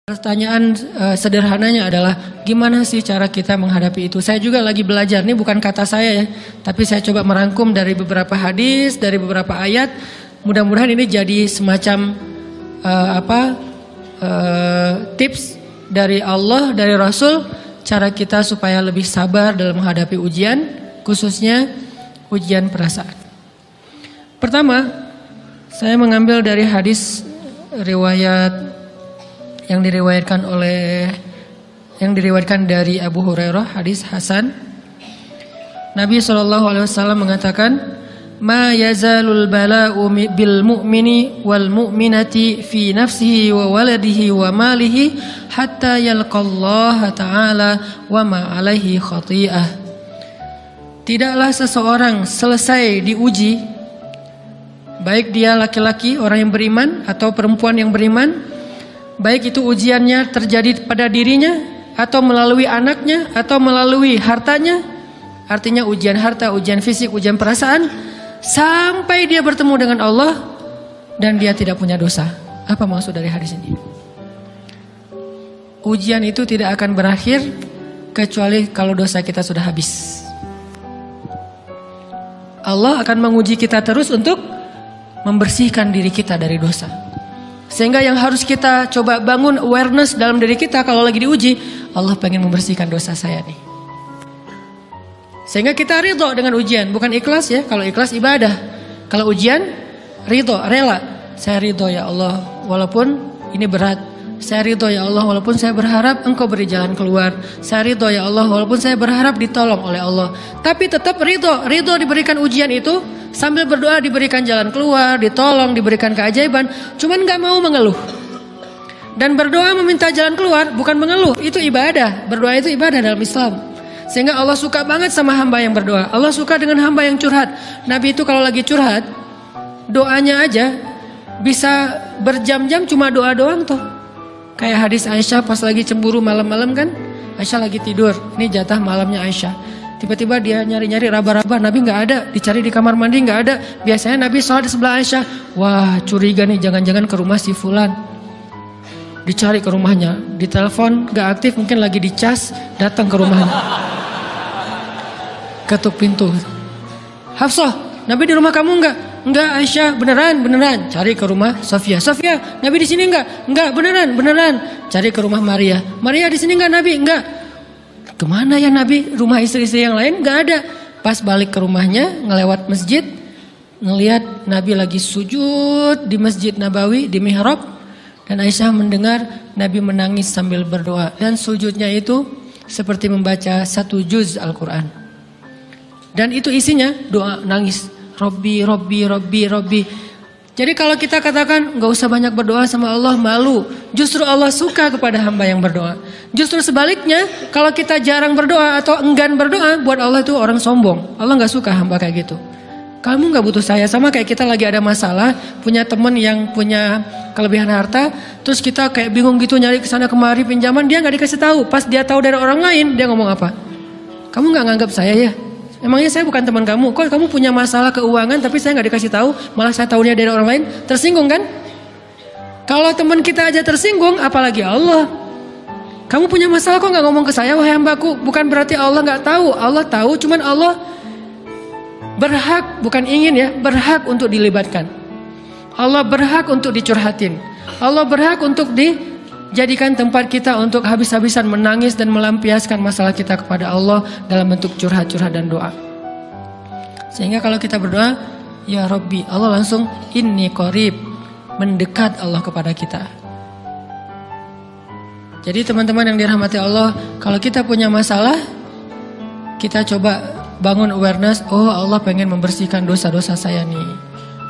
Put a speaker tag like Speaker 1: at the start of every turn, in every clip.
Speaker 1: Pertanyaan sederhananya adalah gimana sih cara kita menghadapi itu? Saya juga lagi belajar, ini bukan kata saya ya, tapi saya coba merangkum dari beberapa hadis, dari beberapa ayat. Mudah-mudahan ini jadi semacam tips dari Allah, dari Rasul, cara kita supaya lebih sabar dalam menghadapi ujian, khususnya ujian perasaan. Pertama, saya mengambil dari hadis riwayat yang diriwayatkan dari Abu Hurairah, hadis Hasan. Nabi SAW mengatakan, "Ma yazalul bala'u bil mu'mini wal mu'minati fi nafsihi wa waladihi wa malihi hatta yalqallaha ta'ala wa ma alaihi khati'ah." Tidaklah seseorang selesai diuji, baik dia laki-laki orang yang beriman atau perempuan yang beriman, baik itu ujiannya terjadi pada dirinya atau melalui anaknya atau melalui hartanya, artinya ujian harta, ujian fisik, ujian perasaan, sampai dia bertemu dengan Allah dan dia tidak punya dosa. Apa maksud dari hadis ini? Ujian itu tidak akan berakhir kecuali kalau dosa kita sudah habis. Allah akan menguji kita terus untuk membersihkan diri kita dari dosa. Sehingga yang harus kita coba bangun awareness dalam diri kita kalau lagi diuji, Allah pengen membersihkan dosa saya nih. Sehingga kita ridho dengan ujian, bukan ikhlas ya. Kalau ikhlas ibadah, kalau ujian ridho, rela. Saya ridho ya Allah walaupun ini berat. Saya ridho ya Allah walaupun saya berharap Engkau beri jalan keluar. Saya ridho ya Allah walaupun saya berharap ditolong oleh Allah. Tapi tetap ridho diberikan ujian itu, sambil berdoa diberikan jalan keluar, ditolong, diberikan keajaiban. Cuman gak mau mengeluh. Dan berdoa meminta jalan keluar bukan mengeluh, itu ibadah. Berdoa itu ibadah dalam Islam. Sehingga Allah suka banget sama hamba yang berdoa. Allah suka dengan hamba yang curhat. Nabi itu kalau lagi curhat, doanya aja bisa berjam-jam cuma doa doang tuh. Kayak hadis Aisyah pas lagi cemburu malam-malam kan, Aisyah lagi tidur, ini jatah malamnya Aisyah. Tiba-tiba dia nyari-nyari raba-raba, Nabi nggak ada, dicari di kamar mandi nggak ada. Biasanya Nabi sholat di sebelah Aisyah. Wah, curiga nih, jangan-jangan ke rumah si fulan. Dicari ke rumahnya, ditelepon nggak aktif, mungkin lagi dicas, datang ke rumahnya. Ketuk pintu. Hafsah, Nabi di rumah kamu nggak? Enggak Aisyah, beneran. Cari ke rumah Sofia. Sofia, Nabi di sini enggak? Enggak, beneran. Cari ke rumah Maria. Maria di sini enggak Nabi? Enggak. Kemana ya Nabi? Rumah istri-istri yang lain enggak ada. Pas balik ke rumahnya, ngelewat masjid, ngelihat Nabi lagi sujud di Masjid Nabawi, di mihrab. Dan Aisyah mendengar Nabi menangis sambil berdoa. Dan sujudnya itu seperti membaca 1 juz Al-Quran. Dan itu isinya doa nangis. Robbi. Jadi kalau kita katakan gak usah banyak berdoa sama Allah, malu. Justru Allah suka kepada hamba yang berdoa. Justru sebaliknya, kalau kita jarang berdoa atau enggan berdoa, buat Allah itu orang sombong. Allah gak suka hamba kayak gitu. Kamu gak butuh saya, sama kayak kita lagi ada masalah, punya teman yang punya kelebihan harta, terus kita kayak bingung gitu nyari kesana kemari pinjaman, dia gak dikasih tahu. Pas dia tahu dari orang lain, dia ngomong apa? Kamu gak nganggap saya ya? Emangnya saya bukan teman kamu? Kok kamu punya masalah keuangan tapi saya nggak dikasih tahu, malah saya tahunya dari orang lain? Tersinggung kan? Kalau teman kita aja tersinggung, apalagi Allah. Kamu punya masalah kok nggak ngomong ke saya, wahai hambaku? Bukan berarti Allah nggak tahu. Allah tahu, cuman Allah berhak, bukan ingin ya, berhak untuk dilibatkan. Allah berhak untuk dicurhatin. Allah berhak untuk dijadikan tempat kita untuk habis-habisan menangis dan melampiaskan masalah kita kepada Allah dalam bentuk curhat-curhat dan doa. Sehingga kalau kita berdoa, ya Rabbi, Allah langsung inni qarib, mendekat Allah kepada kita. Jadi teman-teman yang dirahmati Allah, kalau kita punya masalah, kita coba bangun awareness, oh Allah pengen membersihkan dosa-dosa saya nih.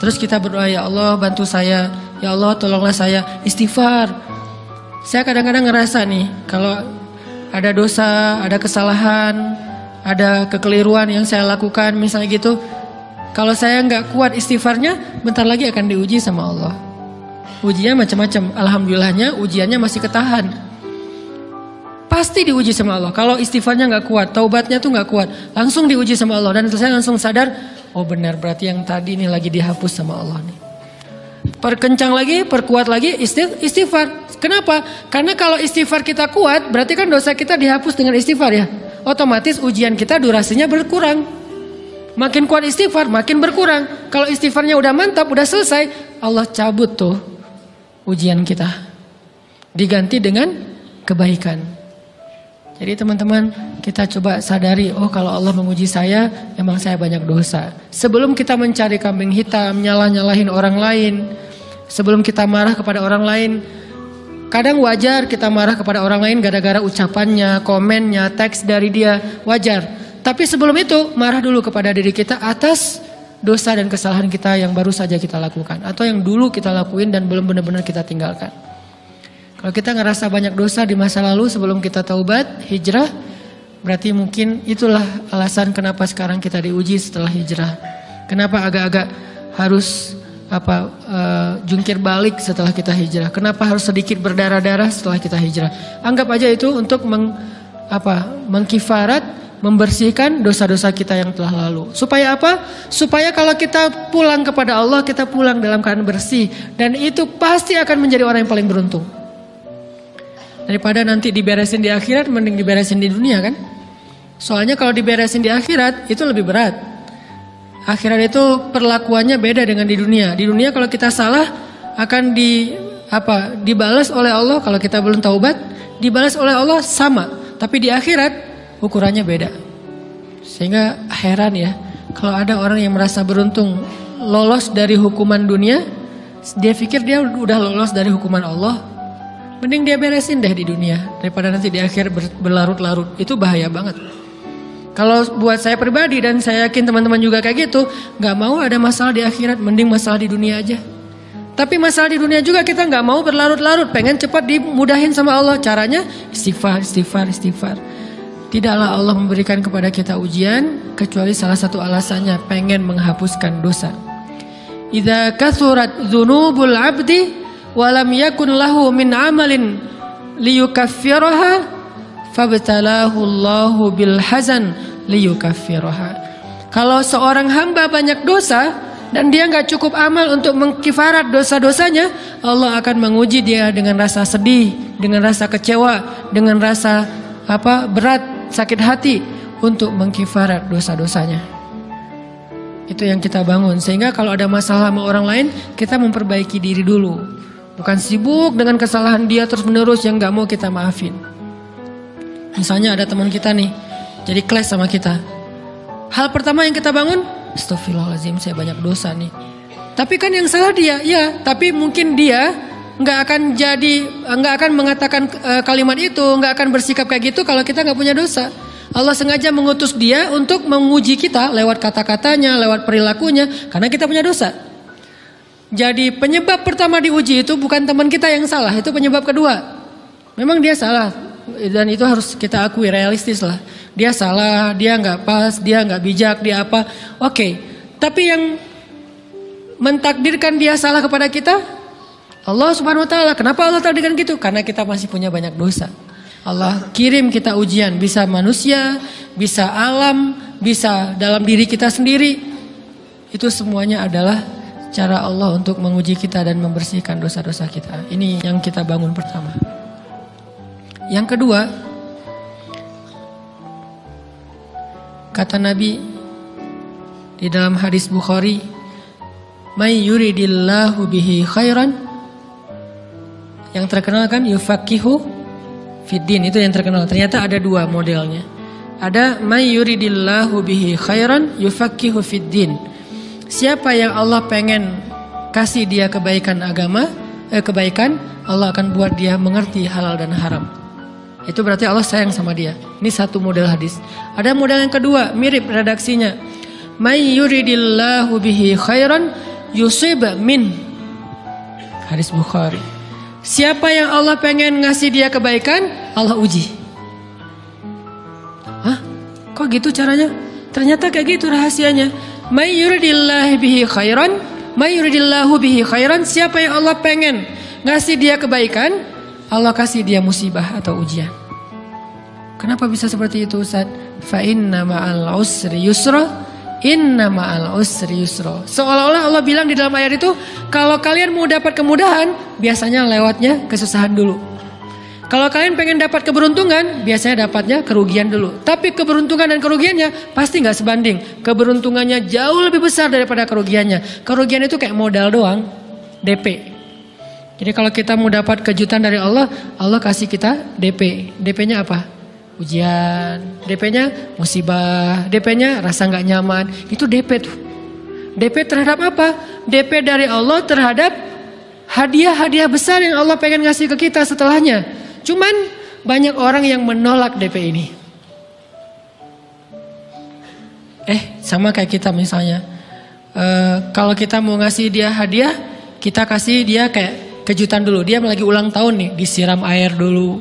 Speaker 1: Terus kita berdoa, ya Allah bantu saya, ya Allah tolonglah saya, istighfar. Saya kadang-kadang ngerasa nih, kalau ada dosa, ada kesalahan, ada kekeliruan yang saya lakukan, misalnya gitu, kalau saya nggak kuat istighfarnya, bentar lagi akan diuji sama Allah. Ujinya macam-macam. Alhamdulillahnya ujiannya masih ketahan. Pasti diuji sama Allah. Kalau istighfarnya nggak kuat, taubatnya tuh nggak kuat, langsung diuji sama Allah. Dan itu saya langsung sadar, oh benar berarti yang tadi ini lagi dihapus sama Allah nih. perkencang lagi, perkuat lagi istighfar. Kenapa? Karena kalau istighfar kita kuat, berarti kan dosa kita dihapus dengan istighfar ya. Otomatis ujian kita durasinya berkurang. Makin kuat istighfar, makin berkurang. Kalau istighfarnya udah mantap, udah selesai, Allah cabut tuh ujian kita. Diganti dengan kebaikan. Jadi teman-teman, kita coba sadari, oh kalau Allah menguji saya, emang saya banyak dosa. Sebelum kita mencari kambing hitam, nyalah-nyalahin orang lain, sebelum kita marah kepada orang lain, kadang wajar kita marah kepada orang lain gara-gara ucapannya, komennya, teks dari dia, wajar. Tapi sebelum itu, marah dulu kepada diri kita atas dosa dan kesalahan kita yang baru saja kita lakukan. Atau yang dulu kita lakuin dan belum benar-benar kita tinggalkan. Kalau kita ngerasa banyak dosa di masa lalu sebelum kita taubat, hijrah, berarti mungkin itulah alasan kenapa sekarang kita diuji setelah hijrah. Kenapa agak-agak harus jungkir balik setelah kita hijrah. Kenapa harus sedikit berdarah-darah setelah kita hijrah. Anggap aja itu untuk mengkifarat, membersihkan dosa-dosa kita yang telah lalu. Supaya apa? Supaya kalau kita pulang kepada Allah, kita pulang dalam keadaan bersih. Dan itu pasti akan menjadi orang yang paling beruntung. Daripada nanti diberesin di akhirat, mending diberesin di dunia kan? Soalnya kalau diberesin di akhirat, itu lebih berat. Akhirat itu perlakuannya beda dengan di dunia. Di dunia kalau kita salah, akan dibalas oleh Allah. Kalau kita belum taubat, dibalas oleh Allah sama. Tapi di akhirat, ukurannya beda. Sehingga heran ya, kalau ada orang yang merasa beruntung lolos dari hukuman dunia, dia pikir dia udah lolos dari hukuman Allah. Mending dia beresin deh di dunia daripada nanti di akhir berlarut-larut. Itu bahaya banget. Kalau buat saya pribadi dan saya yakin teman-teman juga kayak gitu, nggak mau ada masalah di akhirat, mending masalah di dunia aja. Tapi masalah di dunia juga kita nggak mau berlarut-larut, pengen cepat dimudahin sama Allah. Caranya istighfar. Tidaklah Allah memberikan kepada kita ujian kecuali salah satu alasannya pengen menghapuskan dosa. Idza kathurat dzunubul 'abdi walam yakun lahu min amalin liyukaffiraha fabtalahu Allahu bil hazan liyukaffiraha. Kalau seorang hamba banyak dosa dan dia nggak cukup amal untuk mengkifarat dosa-dosanya, Allah akan menguji dia dengan rasa sedih, dengan rasa kecewa, dengan rasa berat, sakit hati untuk mengkifarat dosa-dosanya. Itu yang kita bangun. Sehingga kalau ada masalah sama orang lain, kita memperbaiki diri dulu. Bukan sibuk dengan kesalahan dia terus menerus yang gak mau kita maafin. Misalnya ada teman kita nih, jadi clash sama kita. Hal pertama yang kita bangun, astagfirullahaladzim saya banyak dosa nih. Tapi kan yang salah dia, ya. Tapi mungkin dia gak akan mengatakan kalimat itu, gak akan bersikap kayak gitu kalau kita gak punya dosa. Allah sengaja mengutus dia untuk menguji kita lewat kata-katanya, lewat perilakunya, karena kita punya dosa. Jadi penyebab pertama diuji itu bukan teman kita yang salah, itu penyebab kedua. Memang dia salah dan itu harus kita akui, realistis lah. Dia salah, dia nggak pas, dia nggak bijak, dia apa? Oke. Tapi yang mentakdirkan dia salah kepada kita, Allah Subhanahu Wa Taala. Kenapa Allah takdirkan gitu? Karena kita masih punya banyak dosa. Allah kirim kita ujian, bisa manusia, bisa alam, bisa dalam diri kita sendiri. Itu semuanya adalah cara Allah untuk menguji kita dan membersihkan dosa-dosa kita. Ini yang kita bangun pertama. Yang kedua, kata Nabi di dalam hadis Bukhari, "May yuridillahu bihi khairan." Yang terkenal kan yufaqihu fiddin, itu yang terkenal. Ternyata ada dua modelnya. Ada may yuridillahu bihi khairan yufaqihu fiddin. Siapa yang Allah pengen kasih dia kebaikan kebaikan, Allah akan buat dia mengerti halal dan haram. Itu berarti Allah sayang sama dia. Ini satu model hadis. Ada model yang kedua, mirip redaksinya. May yuridillahu bihi khairan yusib min. Hadis Bukhari. Siapa yang Allah pengen ngasih dia kebaikan, Allah uji. Hah? Kok gitu caranya? Ternyata kayak gitu rahasianya. May yuridillahu bihi khairan, may yuridillahu bihi khairan. Siapa yang Allah pengen ngasih dia kebaikan, Allah kasih dia musibah atau ujian. Kenapa bisa seperti itu Ustaz? Fa inna ma'al usri yusra, Inna ma'al usri yusra. Seolah-olah Allah bilang di dalam ayat itu, kalau kalian mau dapat kemudahan, biasanya lewatnya kesusahan dulu. Kalau kalian pengen dapat keberuntungan, biasanya dapatnya kerugian dulu. Tapi keberuntungan dan kerugiannya pasti nggak sebanding. Keberuntungannya jauh lebih besar daripada kerugiannya. Kerugian itu kayak modal doang, DP. Jadi kalau kita mau dapat kejutan dari Allah, Allah kasih kita DP. DP-nya apa? Ujian. DP-nya musibah. DP-nya rasa nggak nyaman. Itu DP tuh. DP terhadap apa? DP dari Allah terhadap hadiah-hadiah besar yang Allah pengen ngasih ke kita setelahnya. Cuman banyak orang yang menolak DP ini. Sama kayak kita misalnya. Kalau kita mau ngasih dia hadiah, kita kasih dia kayak kejutan dulu. Dia lagi ulang tahun nih, disiram air dulu.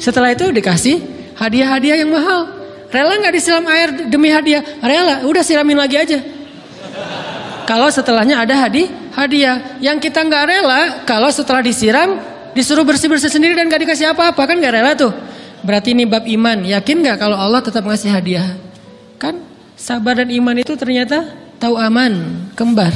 Speaker 1: Setelah itu dikasih hadiah-hadiah yang mahal. Rela gak disiram air demi hadiah? Rela, udah siramin lagi aja. Kalau setelahnya ada hadiah. Yang kita gak rela, kalau setelah disiram, disuruh bersih-bersih sendiri dan gak dikasih apa-apa, kan gak rela tuh. Berarti ini bab iman. Yakin gak kalau Allah tetap ngasih hadiah? Kan sabar dan iman itu ternyata tahu aman, kembar.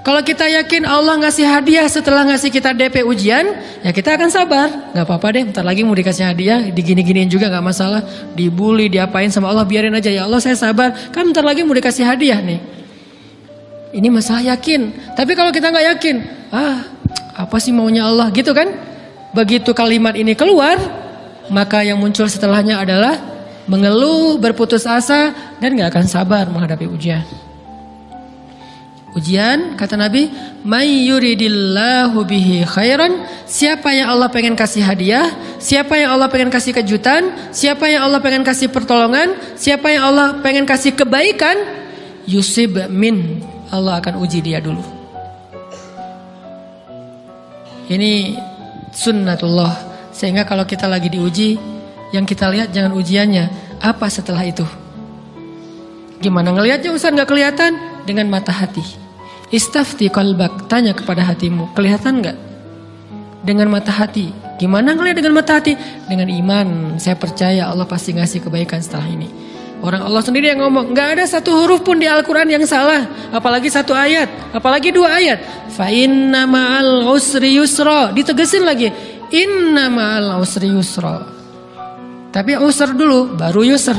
Speaker 1: Kalau kita yakin Allah ngasih hadiah setelah ngasih kita DP ujian, ya kita akan sabar. Gak apa-apa deh, bentar lagi mau dikasih hadiah, digini-giniin juga gak masalah. Dibully, diapain sama Allah, biarin aja. Ya Allah saya sabar, kan bentar lagi mau dikasih hadiah nih. Ini masalah yakin. Tapi kalau kita gak yakin, apa sih maunya Allah gitu kan. Begitu kalimat ini keluar, maka yang muncul setelahnya adalah mengeluh, berputus asa, dan gak akan sabar menghadapi ujian. Ujian, kata Nabi, may yuridillahu bihi khairan, siapa yang Allah pengen kasih hadiah, siapa yang Allah pengen kasih kejutan, siapa yang Allah pengen kasih pertolongan, siapa yang Allah pengen kasih kebaikan, yusib min, Allah akan uji dia dulu. Ini sunnatullah. Sehingga kalau kita lagi diuji, yang kita lihat jangan ujiannya, apa setelah itu. Gimana ngelihatnya Ustaz gak kelihatan? Dengan mata hati. Istafti qalbak, tanya kepada hatimu, kelihatan gak? Dengan mata hati. Gimana ngelihat dengan mata hati? Dengan iman, saya percaya Allah pasti ngasih kebaikan setelah ini. Orang Allah sendiri yang ngomong, gak ada satu huruf pun di Al-Quran yang salah. Apalagi satu ayat, apalagi dua ayat. Fa inna ma'al usri yusra. Ditegesin lagi, inna ma'al usri yusra. Tapi usr dulu, baru yusr.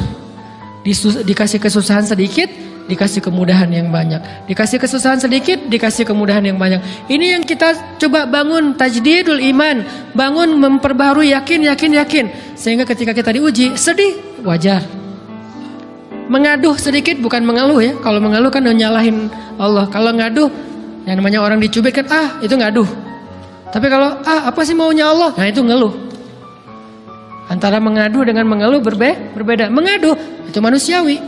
Speaker 1: Dikasih kesusahan sedikit, dikasih kemudahan yang banyak. Dikasih kesusahan sedikit, dikasih kemudahan yang banyak. Ini yang kita coba bangun tajdidul iman. Bangun memperbaharui yakin. Sehingga ketika kita diuji, sedih, wajar. Mengaduh sedikit, bukan mengeluh ya. Kalau mengeluh kan nyalahin Allah. Kalau ngaduh, yang namanya orang dicubit kan, itu ngaduh. Tapi kalau, apa sih maunya Allah? Nah itu ngeluh. Antara mengadu dengan mengeluh berbeda. Mengadu, itu manusiawi.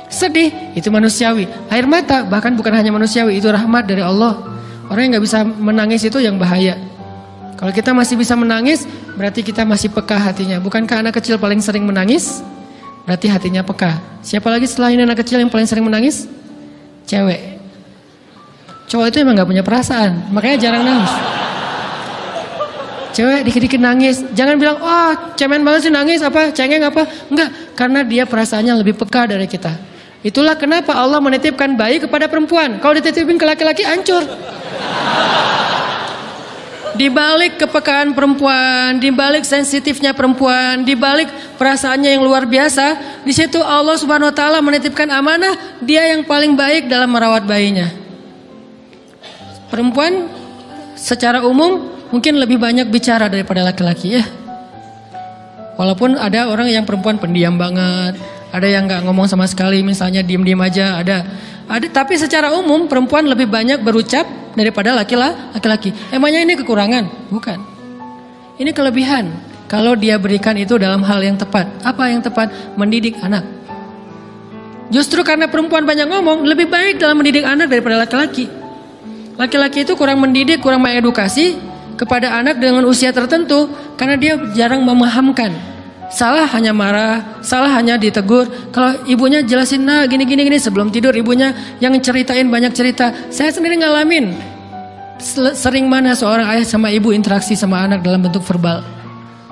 Speaker 1: Sedih, itu manusiawi. Air mata bahkan bukan hanya manusiawi, itu rahmat dari Allah. Orang yang gak bisa menangis itu yang bahaya. Kalau kita masih bisa menangis, berarti kita masih peka hatinya. Bukankah anak kecil paling sering menangis? Berarti hatinya peka. Siapa lagi selain anak kecil yang paling sering menangis? Cewek. Cowok itu emang gak punya perasaan, makanya jarang nangis. Cewek dikit-dikit nangis. Jangan bilang, cemen banget sih nangis, cengeng apa. Enggak, karena dia perasaannya lebih peka dari kita. Itulah kenapa Allah menitipkan bayi kepada perempuan. Kalau dititipin ke laki-laki, hancur. Di balik kepekaan perempuan, di balik sensitifnya perempuan, di balik perasaannya yang luar biasa, di situ Allah Subhanahu wa taala menitipkan amanah, dia yang paling baik dalam merawat bayinya. Perempuan secara umum mungkin lebih banyak bicara daripada laki-laki ya. Walaupun ada orang yang perempuan pendiam banget, ada yang nggak ngomong sama sekali, misalnya diem-diem aja, ada. Tapi secara umum perempuan lebih banyak berucap daripada laki-laki. Emangnya ini kekurangan? Bukan. Ini kelebihan. Kalau dia berikan itu dalam hal yang tepat. Apa yang tepat? Mendidik anak. Justru karena perempuan banyak ngomong, lebih baik dalam mendidik anak daripada laki-laki. Laki-laki itu kurang mendidik, kurang mengedukasi kepada anak dengan usia tertentu karena dia jarang memahamkan. Salah hanya marah, salah hanya ditegur. Kalau ibunya jelasin, gini sebelum tidur ibunya yang ceritain banyak cerita. Saya sendiri ngalamin. Sering mana seorang ayah sama ibu interaksi sama anak dalam bentuk verbal.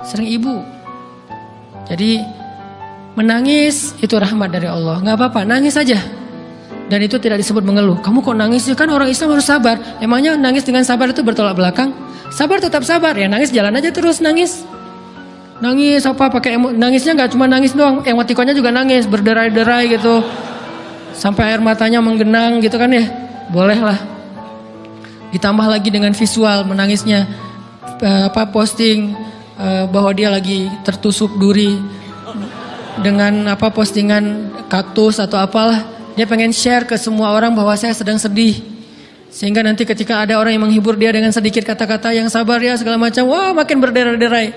Speaker 1: Sering ibu. Jadi menangis itu rahmat dari Allah. Gak apa-apa, nangis aja. Dan itu tidak disebut mengeluh. Kamu kok nangis sih? Kan orang Islam harus sabar. Emangnya nangis dengan sabar itu bertolak belakang? Sabar tetap sabar. Ya nangis jalan aja terus nangis. Nangis apa pakai nangisnya nggak cuma nangis doang. Emotikonnya juga nangis, berderai-derai gitu. Sampai air matanya menggenang gitu kan ya. Boleh lah. Ditambah lagi dengan visual menangisnya. Posting bahwa dia lagi tertusuk duri dengan postingan kaktus atau apalah. Dia pengen share ke semua orang bahwa saya sedang sedih. Sehingga nanti ketika ada orang yang menghibur dia dengan sedikit kata-kata yang sabar ya segala macam, wah makin berderai-derai.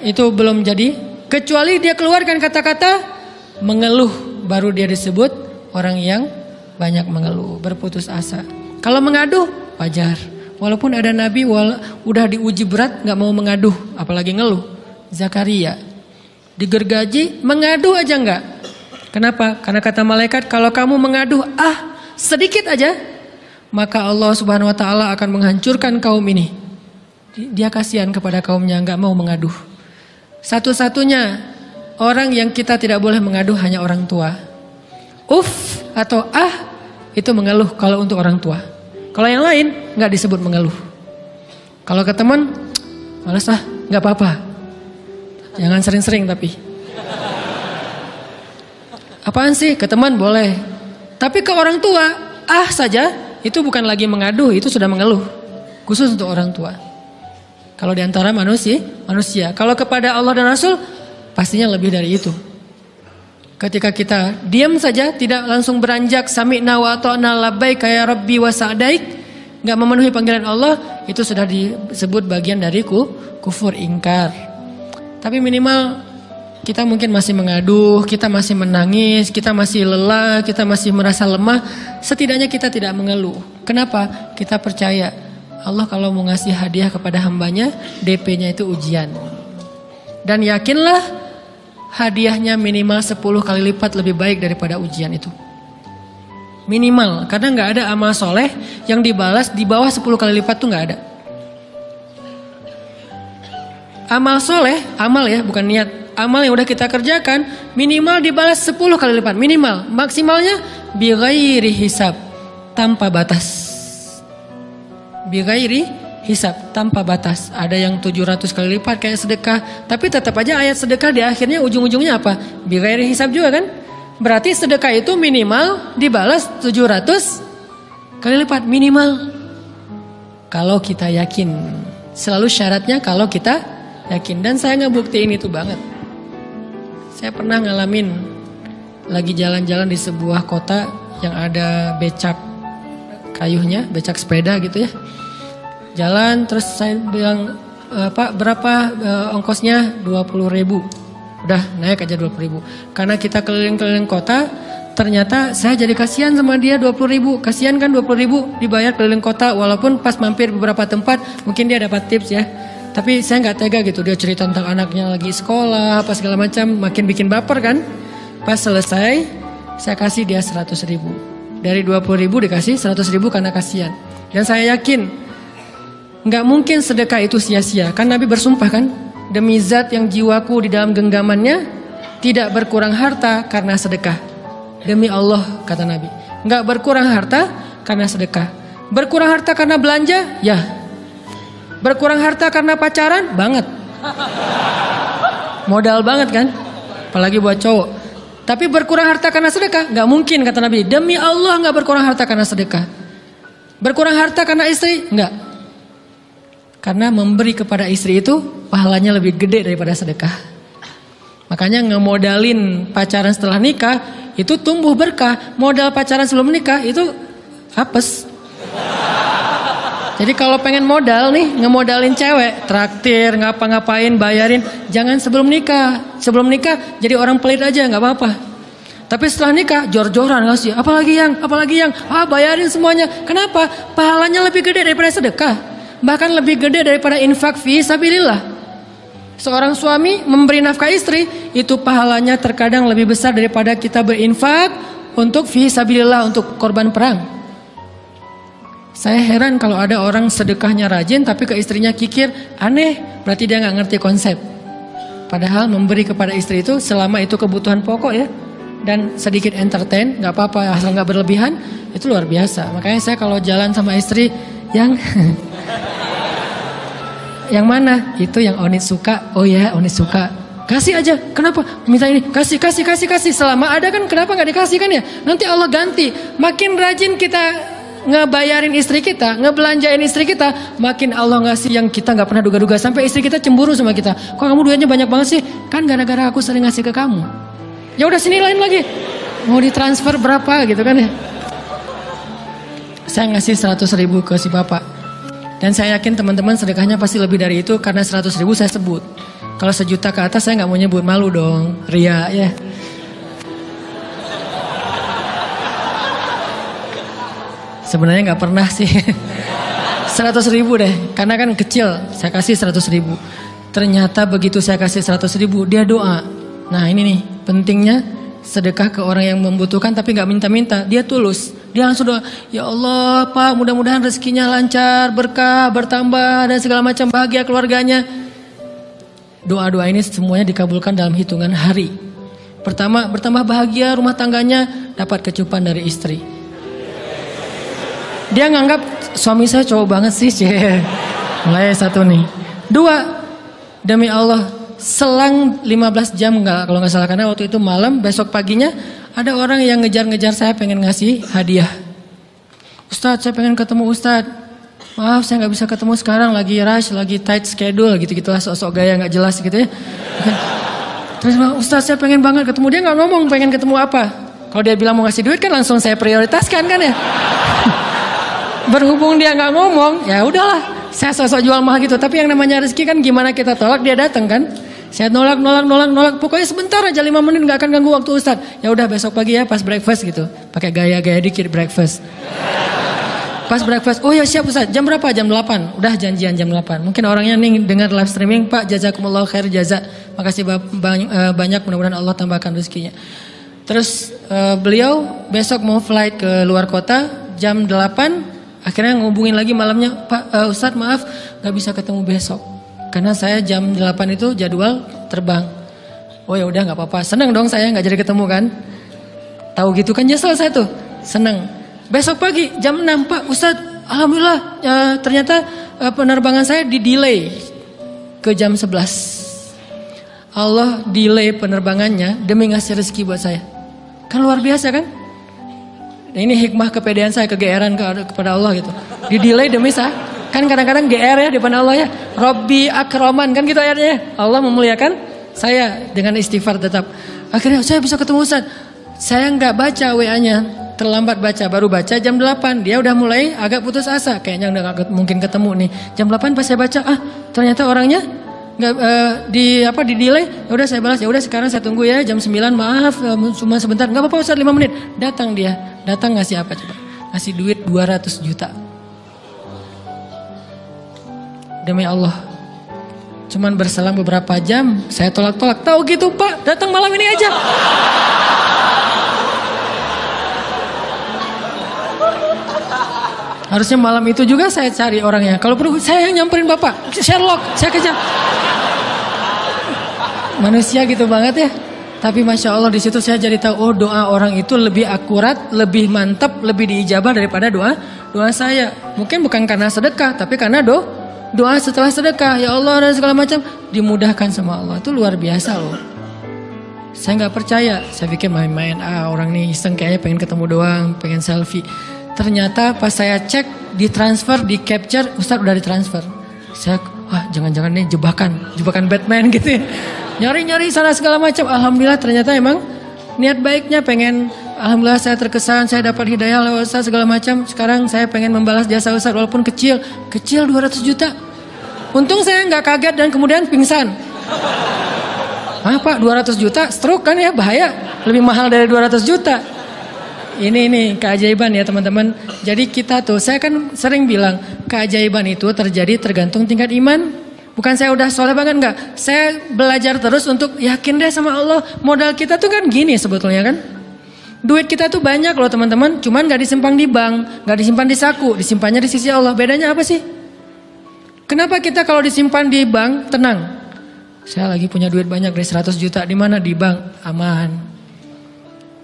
Speaker 1: Itu belum jadi. Kecuali dia keluarkan kata-kata mengeluh, baru dia disebut orang yang banyak mengeluh, berputus asa. Kalau mengaduh, wajar. Walaupun ada nabi udah diuji berat nggak mau mengaduh, apalagi ngeluh. Zakaria digergaji, mengadu aja nggak. Kenapa? Karena kata malaikat, kalau kamu mengaduh sedikit aja, maka Allah Subhanahu Wa Taala akan menghancurkan kaum ini. Dia kasihan kepada kaumnya, nggak mau mengaduh. Satu-satunya orang yang kita tidak boleh mengaduh hanya orang tua. Atau itu mengeluh kalau untuk orang tua. Kalau yang lain nggak disebut mengeluh. Kalau ke teman, malas nggak apa-apa. Jangan sering-sering tapi. Apaan sih? Ke teman boleh. Tapi ke orang tua, saja, itu bukan lagi mengadu, itu sudah mengeluh. Khusus untuk orang tua. Kalau di antara manusia. Kalau kepada Allah dan Rasul, pastinya lebih dari itu. Ketika kita diam saja, tidak langsung beranjak, sami'na wa ata'na labbaik ya rabbi wa sa'daik, nggak memenuhi panggilan Allah, itu sudah disebut bagian dari kufur ingkar. Tapi minimal kita mungkin masih mengaduh, kita masih menangis, kita masih lelah, kita masih merasa lemah. Setidaknya kita tidak mengeluh. Kenapa? Kita percaya Allah kalau mau ngasih hadiah kepada hambanya, DP-nya itu ujian. Dan yakinlah hadiahnya minimal 10 kali lipat lebih baik daripada ujian itu. Minimal, karena nggak ada amal soleh yang dibalas di bawah 10 kali lipat tuh nggak ada. Amal soleh, amal ya bukan niat. Amal yang udah kita kerjakan minimal dibalas 10 kali lipat. Minimal, maksimalnya bighairi hisab, tanpa batas. Bighairi hisab, tanpa batas. Ada yang 700 kali lipat kayak sedekah. Tapi tetap aja ayat sedekah di akhirnya ujung-ujungnya apa? Bighairi hisab juga kan? Berarti sedekah itu minimal dibalas 700 kali lipat. Minimal. Kalau kita yakin. Selalu syaratnya kalau kita yakin. Dan saya ngebuktiin itu banget. Saya pernah ngalamin lagi jalan-jalan di sebuah kota yang ada becak kayuhnya, becak sepeda gitu ya. Jalan terus saya bilang, Pak berapa ongkosnya? 20.000. Udah naik aja 20.000. Karena kita keliling-keliling kota, ternyata saya jadi kasihan sama dia 20.000. Kasihan kan 20.000 dibayar keliling kota, walaupun pas mampir beberapa tempat mungkin dia dapat tips ya. Tapi saya nggak tega gitu, dia cerita tentang anaknya lagi sekolah, apa segala macam, makin bikin baper kan. Pas selesai, saya kasih dia 100.000. Dari 20.000 dikasih 100.000 karena kasihan. Dan saya yakin, nggak mungkin sedekah itu sia-sia. Kan Nabi bersumpah kan, demi zat yang jiwaku di dalam genggamannya, tidak berkurang harta karena sedekah. Demi Allah, kata Nabi, nggak berkurang harta karena sedekah. Berkurang harta karena belanja, ya. Berkurang harta karena pacaran? Banget. Modal banget kan? Apalagi buat cowok. Tapi berkurang harta karena sedekah? Gak mungkin kata Nabi. Demi Allah gak berkurang harta karena sedekah. Berkurang harta karena istri? Enggak. Karena memberi kepada istri itu pahalanya lebih gede daripada sedekah. Makanya ngemodalin pacaran setelah nikah itu tumbuh berkah. Modal pacaran sebelum nikah itu apes. Jadi kalau pengen modal nih, ngemodalin cewek, traktir, ngapa-ngapain, bayarin, jangan sebelum nikah. Sebelum nikah jadi orang pelit aja, nggak apa-apa. Tapi setelah nikah, jor-joran ngasih, apalagi yang, bayarin semuanya. Kenapa? Pahalanya lebih gede daripada sedekah. Bahkan lebih gede daripada infak fi sabilillah. Seorang suami memberi nafkah istri, itu pahalanya terkadang lebih besar daripada kita berinfak untuk fi sabilillah, untuk korban perang. Saya heran kalau ada orang sedekahnya rajin tapi ke istrinya kikir, aneh, berarti dia nggak ngerti konsep. Padahal memberi kepada istri itu selama itu kebutuhan pokok ya, dan sedikit entertain, nggak apa-apa asal nggak berlebihan, itu luar biasa. Makanya saya kalau jalan sama istri yang yang mana? Itu yang Onit suka. Oh ya, Onit suka. Kasih aja. Kenapa? Minta ini. Kasih. Selama ada kan kenapa nggak dikasih kan ya? Nanti Allah ganti. Makin rajin kita ngebayarin istri kita, ngebelanjain istri kita, makin Allah ngasih yang kita nggak pernah duga-duga. Sampai istri kita cemburu sama kita. Kok kamu duitnya banyak banget sih? Kan gara-gara aku sering ngasih ke kamu. Ya udah sini lain lagi. Mau ditransfer berapa gitu kan ya? Saya ngasih 100.000 ke si bapak. Dan saya yakin teman-teman sedekahnya pasti lebih dari itu karena 100.000 saya sebut. Kalau 1 juta ke atas saya nggak mau nyebut, malu dong, ria ya. Sebenarnya nggak pernah sih. 100.000 deh, karena kan kecil. Saya kasih 100.000. Ternyata begitu saya kasih 100.000 dia doa. Nah ini nih pentingnya sedekah ke orang yang membutuhkan tapi nggak minta-minta, dia tulus. Dia langsung doa, ya Allah Pak mudah-mudahan rezekinya lancar, berkah, bertambah dan segala macam, bahagia keluarganya. Doa-doa ini semuanya dikabulkan dalam hitungan hari. Pertama, bertambah bahagia rumah tangganya, dapat kecupan dari istri. Dia nganggap suami saya cowok banget sih. Mulai 1 nih. 2, demi Allah selang 15 jam kalau nggak salah, karena waktu itu malam, besok paginya ada orang yang ngejar-ngejar saya pengen ngasih hadiah. Ustadz saya pengen ketemu Ustadz. Maaf saya nggak bisa ketemu sekarang, lagi rush, lagi tight schedule gitu-gitulah, sok-sok gaya nggak jelas gitu ya. Terus Ustadz saya pengen banget ketemu, dia nggak ngomong pengen ketemu apa. Kalau dia bilang mau ngasih duit kan langsung saya prioritaskan kan ya. Berhubung dia nggak ngomong, ya udahlah, saya sok-sok jual mahal gitu. Tapi yang namanya rezeki kan gimana kita tolak, dia datang kan. Saya nolak. Pokoknya sebentar aja 5 menit nggak akan ganggu waktu Ustadz. Ya udah besok pagi ya pas breakfast gitu. Pakai gaya-gaya dikit breakfast. Pas breakfast, oh ya siap Ustadz. Jam berapa? Jam 8. Udah janjian jam 8. Mungkin orangnya nih dengar live streaming, Pak jazakumullah khair jaza. Makasih banyak, mudah-mudahan Allah tambahkan rezekinya. Terus beliau besok mau flight ke luar kota jam 8. Akhirnya ngubungin lagi malamnya, Pak Ustadz maaf nggak bisa ketemu besok. Karena saya jam 8 itu jadwal terbang. Oh ya udah nggak apa-apa. Senang dong saya nggak jadi ketemu kan. Tahu gitu kan nyesel saya tuh. Senang. Besok pagi jam 6 Pak Ustadz alhamdulillah ternyata penerbangan saya di delay ke jam 11. Allah delay penerbangannya demi ngasih rezeki buat saya. Kan luar biasa kan. Ini hikmah kepedean saya, kegeeran kepada Allah gitu. Di delay demi saya. Kan kadang-kadang GR ya di depan Allah ya. Robbi akroman kan gitu ayatnya. Allah memuliakan saya dengan istighfar tetap. Akhirnya saya bisa ketemu Ustaz. Saya nggak baca WA-nya, terlambat baca, baru baca jam 8. Dia udah mulai agak putus asa, kayaknya udah gak mungkin ketemu nih. Jam 8 pas saya baca, ternyata orangnya nggak di delay. Ya udah saya balas, ya udah sekarang saya tunggu ya jam 9. Maaf cuma sebentar. Nggak apa-apa Ustaz 5 menit. Datang dia, datang ngasih apa coba? Ngasih duit 200 juta. Demi Allah, cuman berselang beberapa jam saya tolak-tolak. Tahu gitu Pak, datang malam ini aja. Harusnya malam itu juga saya cari orangnya. Kalau perlu saya yang nyamperin Bapak, Sherlock, saya kejar. Manusia gitu banget ya. Tapi Masya Allah di situ saya jadi tahu, oh doa orang itu lebih akurat, lebih mantap, lebih diijabah daripada doa saya. Mungkin bukan karena sedekah, tapi karena doa setelah sedekah, ya Allah dan segala macam dimudahkan sama Allah. Itu luar biasa loh. Saya nggak percaya, saya pikir main-main, orang nih iseng kayaknya pengen ketemu doang, pengen selfie. Ternyata pas saya cek, ditransfer, di capture, Ustadz udah ditransfer. Saya, jangan-jangan nih jebakan Batman gitu ya. Nyari-nyari sana segala macam. Alhamdulillah ternyata emang niat baiknya pengen, alhamdulillah saya terkesan, saya dapat hidayah lewat Ustaz segala macam. Sekarang saya pengen membalas jasa Ustaz walaupun kecil 200 juta. Untung saya nggak kaget dan kemudian pingsan. Pak 200 juta stroke kan ya, bahaya. Lebih mahal dari 200 juta. Ini keajaiban ya teman-teman. Jadi kita tuh, saya kan sering bilang keajaiban itu terjadi tergantung tingkat iman. Bukan saya udah soleh banget, enggak. Saya belajar terus untuk yakin deh sama Allah. Modal kita tuh kan gini sebetulnya kan. Duit kita tuh banyak loh teman-teman. Cuman gak disimpan di bank, gak disimpan di saku, disimpannya di sisi Allah. Bedanya apa sih? Kenapa kita kalau disimpan di bank tenang? Saya lagi punya duit banyak dari 100 juta. Di mana? Di bank. Aman.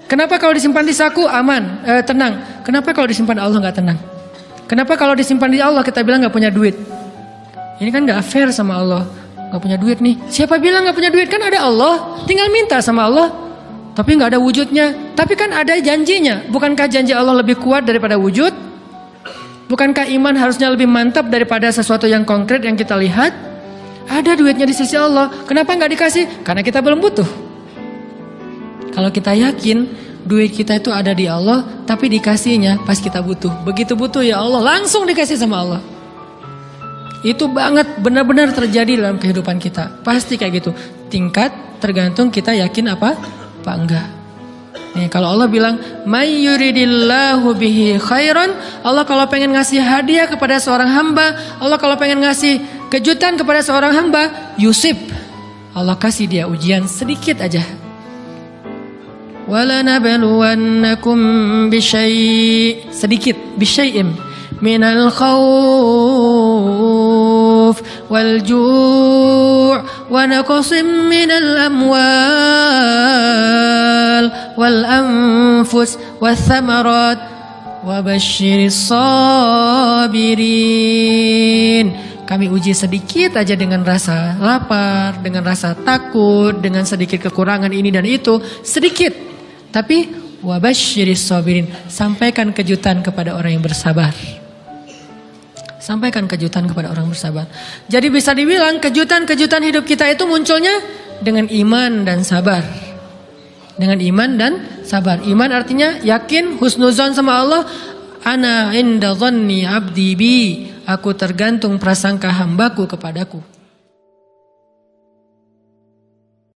Speaker 1: Kenapa kalau disimpan di saku aman, tenang? Kenapa kalau disimpan Allah nggak tenang? Kenapa kalau disimpan di Allah kita bilang nggak punya duit? Ini kan nggak fair sama Allah. Nggak punya duit nih. Siapa bilang nggak punya duit? Kan ada Allah. Tinggal minta sama Allah. Tapi nggak ada wujudnya. Tapi kan ada janjinya. Bukankah janji Allah lebih kuat daripada wujud? Bukankah iman harusnya lebih mantap daripada sesuatu yang konkret yang kita lihat? Ada duitnya di sisi Allah. Kenapa nggak dikasih? Karena kita belum butuh. Kalau kita yakin duit kita itu ada di Allah, tapi dikasihnya pas kita butuh. Begitu butuh ya Allah, langsung dikasih sama Allah. Itu banget benar-benar terjadi dalam kehidupan kita. Pasti kayak gitu. Tingkat tergantung kita yakin apa enggak. Nih, kalau Allah bilang, "May yuridillahu bihi khairan", Allah kalau pengen ngasih hadiah kepada seorang hamba, Allah kalau pengen ngasih kejutan kepada seorang hamba, yusib. Allah kasih dia ujian sedikit aja. وَلَنَبْلُوَنَّكُمْ بِشَيْءٍ sedikit بِشَيْءٍ مِنَ الْخَوْفِ وَالْجُوعِ وَنَقْصٍ مِنَ الْأَمْوَالِ وَالْأَنْفُسِ وَالثَّمَرَاتِ وَبَشِّرِ الصَّابِرِينَ. Kami uji sedikit aja dengan rasa lapar, dengan rasa takut, dengan sedikit kekurangan ini dan itu, sedikit. Tapi wabasyiris sabirin, sampaikan kejutan kepada orang yang bersabar. Sampaikan kejutan kepada orang bersabar. Jadi bisa dibilang kejutan-kejutan hidup kita itu munculnya dengan iman dan sabar. Dengan iman dan sabar. Iman artinya yakin, husnuzon sama Allah. Ana inda dhanni abdi bi. Aku tergantung prasangka hambaku kepadaku.